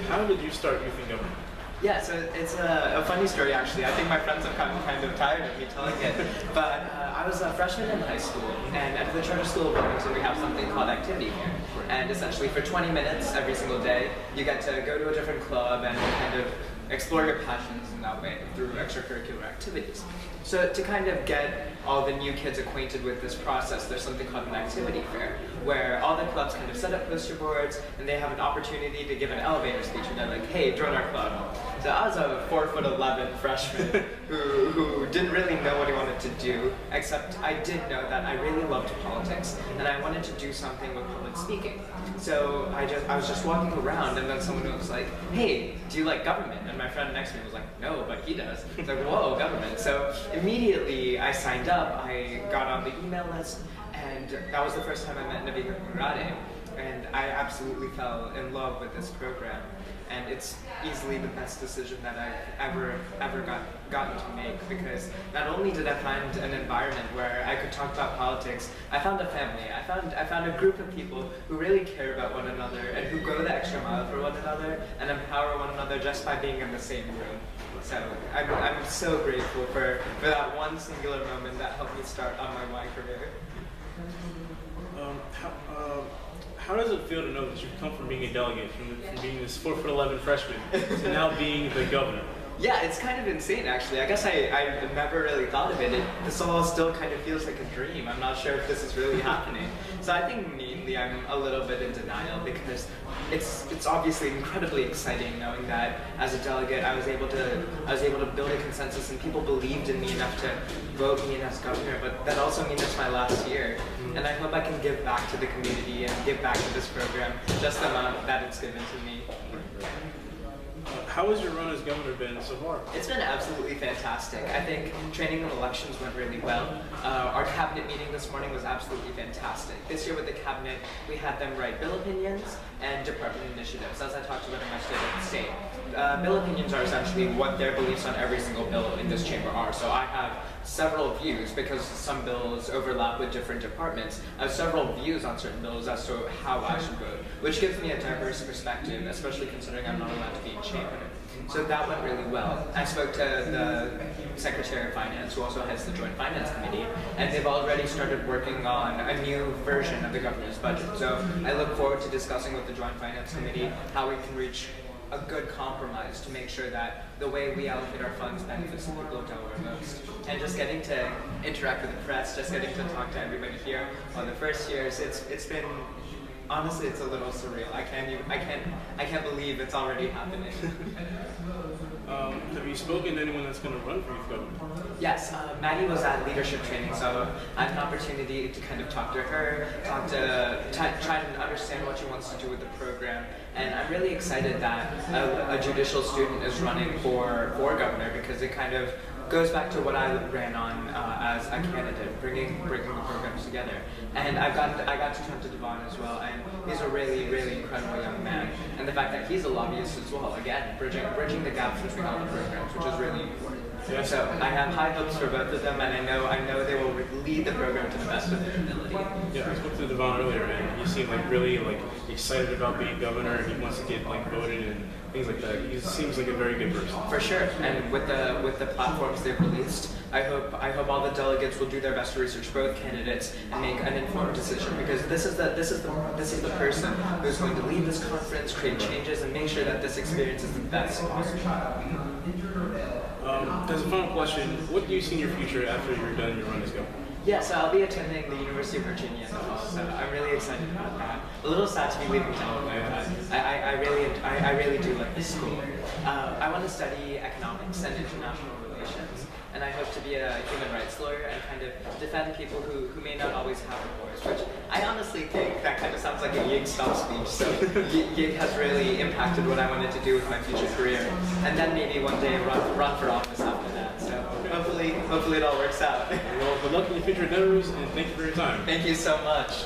How did you start youth in government? Yeah, so it's a funny story actually. I think my friends have gotten kind of tired of me telling it. But I was a freshman in high school, and at the Charter School of Wilmington we have something called Activity Fair. And essentially for 20 minutes every single day, you get to go to a different club and kind of explore your passions in that way through extracurricular activities. So to kind of get all the new kids acquainted with this process, there's something called an activity fair, where all the clubs kind of set up poster boards and they have an opportunity to give an elevator speech, and they're like, hey, join our club. So I was a 4'11" freshman who didn't really know what he wanted to do, except I did know that I really loved politics and I wanted to do something with public speaking. So I was just walking around, and then someone was like, hey, do you like government? And my friend next to me was like, no, but he does. It's like, whoa, government. So immediately I signed up, I got on the email list, and that was the first time I met Naviga Murade. And I absolutely fell in love with this program. And it's easily the best decision that I've ever gotten to make, because not only did I find an environment where I could talk about politics, I found a family. I found a group of people who really care about one another and who go the extra mile for one another and empower one another just by being in the same room. So I'm so grateful for that one singular moment that helped me start on my Y career. How does it feel to know that you've come from being a delegate, from being this 4'11" freshman, to now being the governor? Yeah, it's kind of insane actually. I guess I never really thought of it. This all still kind of feels like a dream. I'm not sure if this is really happening. So I think mainly I'm a little bit in denial, because it's obviously incredibly exciting knowing that as a delegate I was able to build a consensus and people believed in me enough to vote me in as governor, but that also means it's my last year. And I hope I can give back to the community and give back to this program just the amount that it's given to me. How has your run as governor been so far? It's been absolutely fantastic. I think training and elections went really well. Our cabinet meeting this morning was absolutely fantastic. This year with the cabinet, we had them write bill opinions and department initiatives, as I talked about in my state of the state. Bill opinions are essentially what their beliefs on every single bill in this chamber are. So I have several views, because some bills overlap with different departments. I have several views on certain bills as to how I should vote, which gives me a diverse perspective, especially considering I'm not allowed to be in chamber. So that went really well. I spoke to the Secretary of Finance, who also heads the Joint Finance Committee, and they've already started working on a new version of the governor's budget. So I look forward to discussing with the Joint Finance Committee how we can reach a good compromise to make sure that the way we allocate our funds benefits the people of Delaware most. And just getting to interact with the press, just getting to talk to everybody here on the first years, it's been, honestly, it's a little surreal. I can't believe it's already happening. Have you spoken to anyone that's going to run for youth governor? Yes, Maddie was at leadership training, so I had an opportunity to kind of talk to her, try to understand what she wants to do with the program. And I'm really excited that a judicial student is running for governor, because it kind of goes back to what I ran on as a candidate, bringing the programs together. And I got to talk to Devon as well, and he's a really, really incredible young man. And the fact that he's a lobbyist as well, again, bridging the gaps between all the programs, which is really important. Yeah. So I have high hopes for both of them, and I know they will lead the program to the best of their ability. Yeah, I spoke to Devon earlier, and he seemed really excited about being governor, and he wants to get voted and things like that. He seems like a very good person. For sure, and with the platforms they've released, I hope all the delegates will do their best to research both candidates and make an informed decision, because this is the person who's going to lead this conference, create changes, and make sure that this experience is the best possible. As a final question, what do you see in your future after you're done your run as governor? Yes, I'll be attending the University of Virginia in the fall, so I'm really excited about that. A little sad to be leaving Delaware, but I really do like this school. I want to study economics and international relations, and I hope to be a human rights lawyer and kind of defend people who may not always have a voice, which I honestly think that kind of sounds like a Yig style speech, so Yig has really impacted what I wanted to do with my future career, and then maybe one day run for office after that. So hopefully it all works out. Well, good luck in your future endeavors, and thank you for your time. Thank you so much.